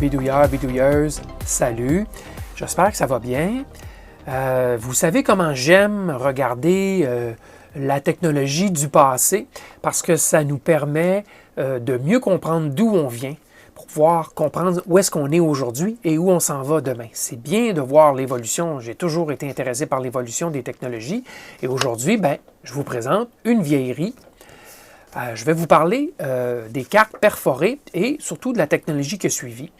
bidouilleurs, bidouilleuses, salut, j'espère que ça va bien. Vous savez comment j'aime regarder la technologie du passé parce que ça nous permet de mieux comprendre d'où on vient pour pouvoir comprendre où est-ce qu'on est aujourd'hui et où on s'en va demain. C'est bien de voir l'évolution. J'ai toujours été intéressé par l'évolution des technologies et aujourd'hui, je vous présente une vieillerie. Je vais vous parler des cartes perforées et surtout de la technologie qui a suivi.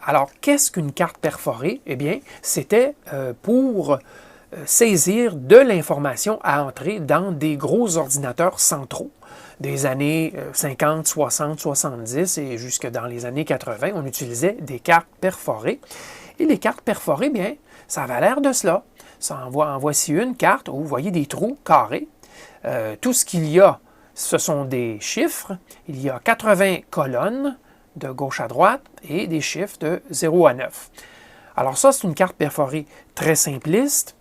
Alors, qu'est-ce qu'une carte perforée? Eh bien, c'était pour saisir de l'information à entrer dans des gros ordinateurs centraux des années 50, 60, 70 et jusque dans les années 80. On utilisait des cartes perforées. Et les cartes perforées, bien, ça avait l'air de cela. En voici une carte où vous voyez des trous carrés. Tout ce qu'il y a, ce sont des chiffres. Il y a 80 colonnes de gauche à droite et des chiffres de 0 à 9. Alors ça, c'est une carte perforée très simpliste.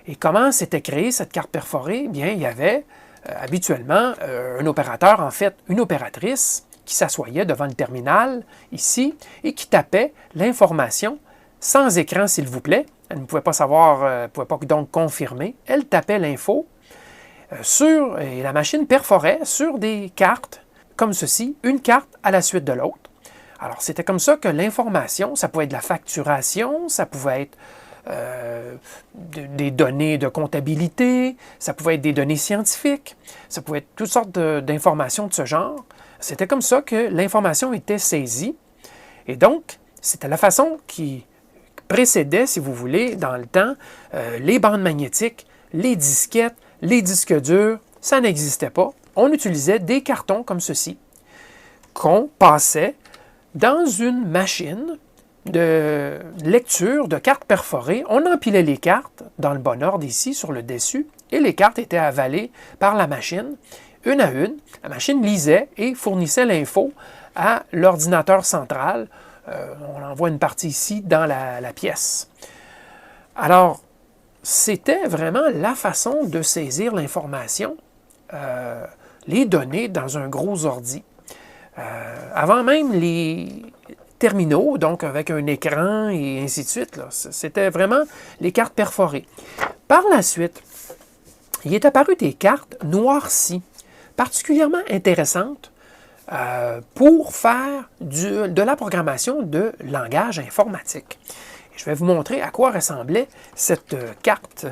Et comment s'était créée cette carte perforée? Bien, il y avait habituellement un opérateur, en fait, une opératrice qui s'assoyait devant le terminal, ici, et qui tapait l'information sans écran, s'il vous plaît. Elle ne pouvait pas savoir, elle ne pouvait pas donc confirmer. Elle tapait l'info et la machine perforait sur des cartes comme ceci, une carte à la suite de l'autre. Alors, c'était comme ça que l'information, ça pouvait être de la facturation, ça pouvait être des données de comptabilité, ça pouvait être des données scientifiques, ça pouvait être toutes sortes d'informations de ce genre. C'était comme ça que l'information était saisie. Et donc, c'était la façon qui précédait, si vous voulez, dans le temps, les bandes magnétiques, les disquettes, les disques durs, ça n'existait pas. On utilisait des cartons comme ceci, qu'on passait dans une machine de lecture de cartes perforées. On empilait les cartes dans le bon ordre ici, sur le dessus, et les cartes étaient avalées par la machine, une à une. La machine lisait et fournissait l'info à l'ordinateur central. On en voit une partie ici dans la pièce. Alors, c'était vraiment la façon de saisir l'information, les données dans un gros ordi. Avant même les terminaux, donc avec un écran et ainsi de suite, c'était vraiment les cartes perforées. Par la suite, il est apparu des cartes noircies, particulièrement intéressantes pour faire de la programmation de langage informatique. Je vais vous montrer à quoi ressemblait cette carte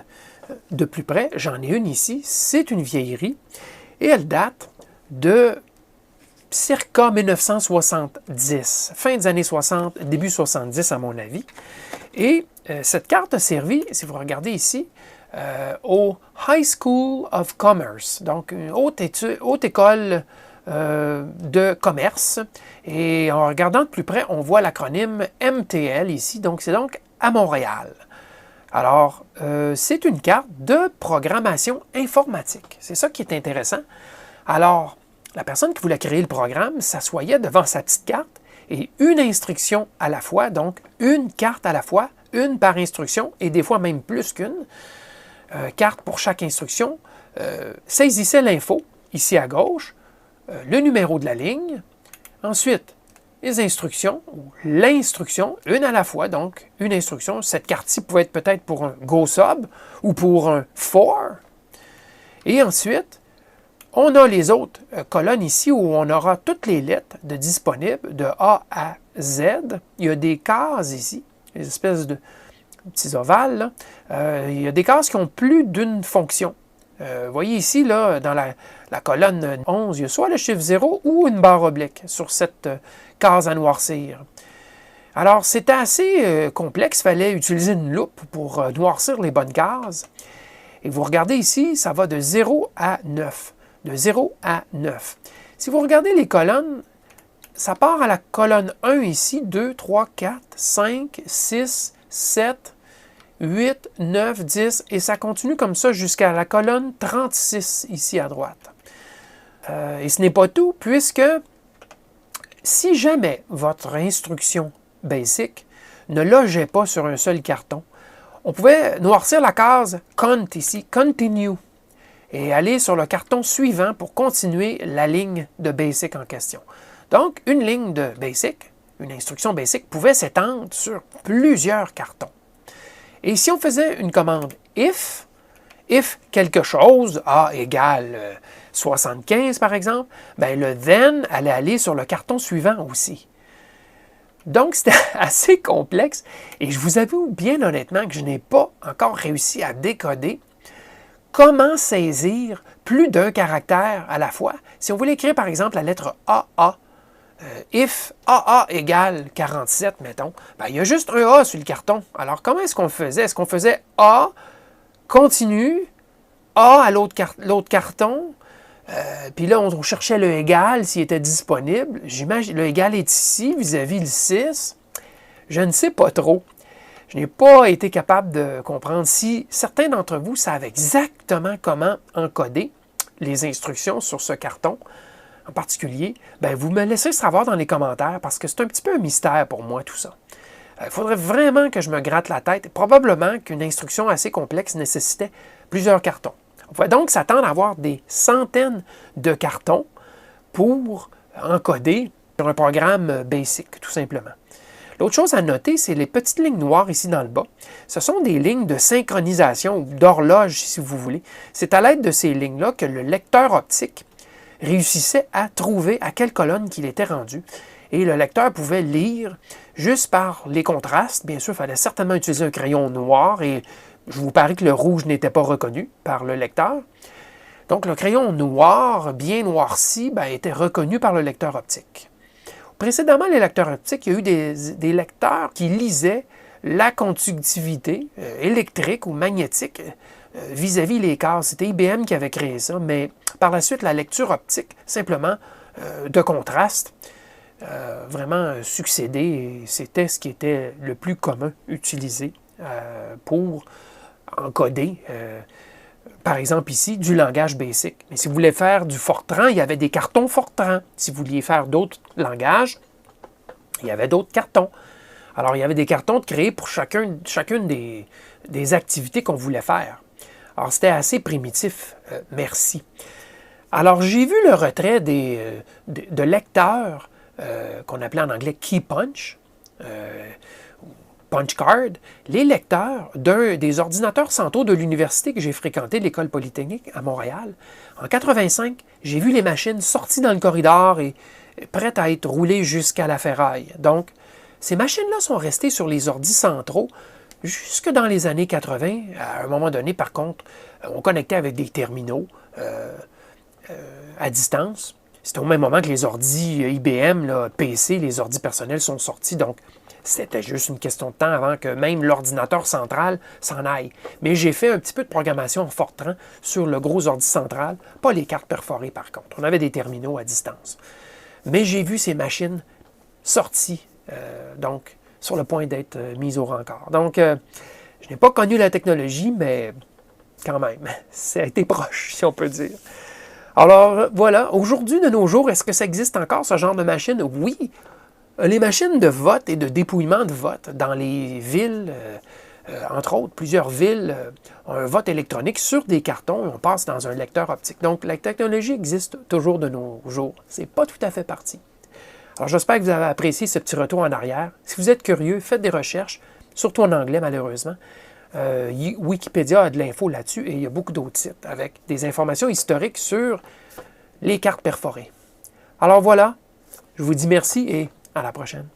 de plus près. J'en ai une ici. C'est une vieillerie et elle date de circa 1970, fin des années 60, début 70 à mon avis. Et cette carte a servi, si vous regardez ici, au High School of Commerce, donc une haute école de commerce. Et en regardant de plus près, on voit l'acronyme MTL ici, donc c'est donc à Montréal. Alors, c'est une carte de programmation informatique. C'est ça qui est intéressant. Alors, la personne qui voulait créer le programme s'assoyait devant sa petite carte et une instruction à la fois, donc une carte à la fois, une par instruction et des fois même plus qu'une carte pour chaque instruction, saisissait l'info ici à gauche, le numéro de la ligne, ensuite les instructions, ou l'instruction, une à la fois, donc une instruction. Cette carte-ci pouvait être peut-être pour un Go Sub ou pour un For. Et ensuite, on a les autres colonnes ici où on aura toutes les lettres disponibles de A à Z. Il y a des cases ici, des espèces de petits ovales. Il y a des cases qui ont plus d'une fonction. Vous voyez ici, là, dans la colonne 11, il y a soit le chiffre 0 ou une barre oblique sur cette case à noircir. Alors, c'était assez complexe. Il fallait utiliser une loupe pour noircir les bonnes cases. Et vous regardez ici, ça va de 0 à 9. De 0 à 9. Si vous regardez les colonnes, ça part à la colonne 1 ici, 2, 3, 4, 5, 6, 7, 8, 9, 10, et ça continue comme ça jusqu'à la colonne 36 ici à droite. Et ce n'est pas tout, puisque si jamais votre instruction basic ne logeait pas sur un seul carton, on pouvait noircir la case « Cont » ici, « Continue », et aller sur le carton suivant pour continuer la ligne de BASIC en question. Donc, une ligne de BASIC, une instruction basic, pouvait s'étendre sur plusieurs cartons. Et si on faisait une commande if quelque chose, A égale 75 par exemple, bien le then allait aller sur le carton suivant aussi. Donc, c'était assez complexe et je vous avoue bien honnêtement que je n'ai pas encore réussi à décoder comment saisir plus d'un caractère à la fois. Si on voulait écrire par exemple la lettre AA, if AA égale 47, mettons, ben, il y a juste un A sur le carton. Alors, comment est-ce qu'on le faisait? Est-ce qu'on faisait A, continue, A à l'autre carton, puis là, on cherchait le égal s'il était disponible. J'imagine le égal est ici, vis-à-vis le 6. Je ne sais pas trop. Je n'ai pas été capable de comprendre si certains d'entre vous savent exactement comment encoder les instructions sur ce carton en particulier. Bien, vous me laissez savoir dans les commentaires parce que c'est un petit peu un mystère pour moi tout ça. Il faudrait vraiment que je me gratte la tête. Probablement qu'une instruction assez complexe nécessitait plusieurs cartons. On pouvait donc s'attendre à avoir des centaines de cartons pour encoder sur un programme basic, tout simplement. L'autre chose à noter, c'est les petites lignes noires ici dans le bas. Ce sont des lignes de synchronisation ou d'horloge, si vous voulez. C'est à l'aide de ces lignes-là que le lecteur optique réussissait à trouver à quelle colonne qu'il était rendu. Et le lecteur pouvait lire juste par les contrastes. Bien sûr, il fallait certainement utiliser un crayon noir et je vous parie que le rouge n'était pas reconnu par le lecteur. Donc, le crayon noir, bien noirci, était reconnu par le lecteur optique. Précédemment, les lecteurs optiques, il y a eu des lecteurs qui lisaient la conductivité électrique ou magnétique vis-à-vis les cases. C'était IBM qui avait créé ça, mais par la suite, la lecture optique, simplement de contraste, vraiment succédé et c'était ce qui était le plus commun utilisé pour encoder, par exemple ici, du langage BASIC. Mais si vous voulez faire du Fortran, il y avait des cartons Fortran. Si vous vouliez faire d'autres langages, il y avait d'autres cartons. Alors, il y avait des cartons créés pour chacune des activités qu'on voulait faire. Alors, c'était assez primitif. Merci. Alors, j'ai vu le retrait de lecteurs qu'on appelait en anglais key punch, punch card, les lecteurs des ordinateurs centraux de l'université que j'ai fréquenté, l'École polytechnique à Montréal. En 1985, j'ai vu les machines sorties dans le corridor et prêtes à être roulées jusqu'à la ferraille. Donc, ces machines-là sont restées sur les ordis centraux jusque dans les années 80. À un moment donné, par contre, on connectait avec des terminaux à distance. C'était au même moment que les ordis IBM, là, PC, les ordis personnels sont sortis. Donc, c'était juste une question de temps avant que même l'ordinateur central s'en aille. Mais j'ai fait un petit peu de programmation en Fortran sur le gros ordi central, pas les cartes perforées par contre. On avait des terminaux à distance. Mais j'ai vu ces machines sorties, donc sur le point d'être mises au rencard. Donc, je n'ai pas connu la technologie, mais quand même, ça a été proche, si on peut dire. Alors, voilà. Aujourd'hui, de nos jours, est-ce que ça existe encore, ce genre de machine? Oui. Les machines de vote et de dépouillement de vote dans les villes, entre autres, plusieurs villes ont un vote électronique sur des cartons et on passe dans un lecteur optique. Donc, la technologie existe toujours de nos jours. Ce n'est pas tout à fait parti. Alors, j'espère que vous avez apprécié ce petit retour en arrière. Si vous êtes curieux, faites des recherches, surtout en anglais, malheureusement. Wikipédia a de l'info là-dessus et il y a beaucoup d'autres sites avec des informations historiques sur les cartes perforées. Alors voilà, je vous dis merci et à la prochaine.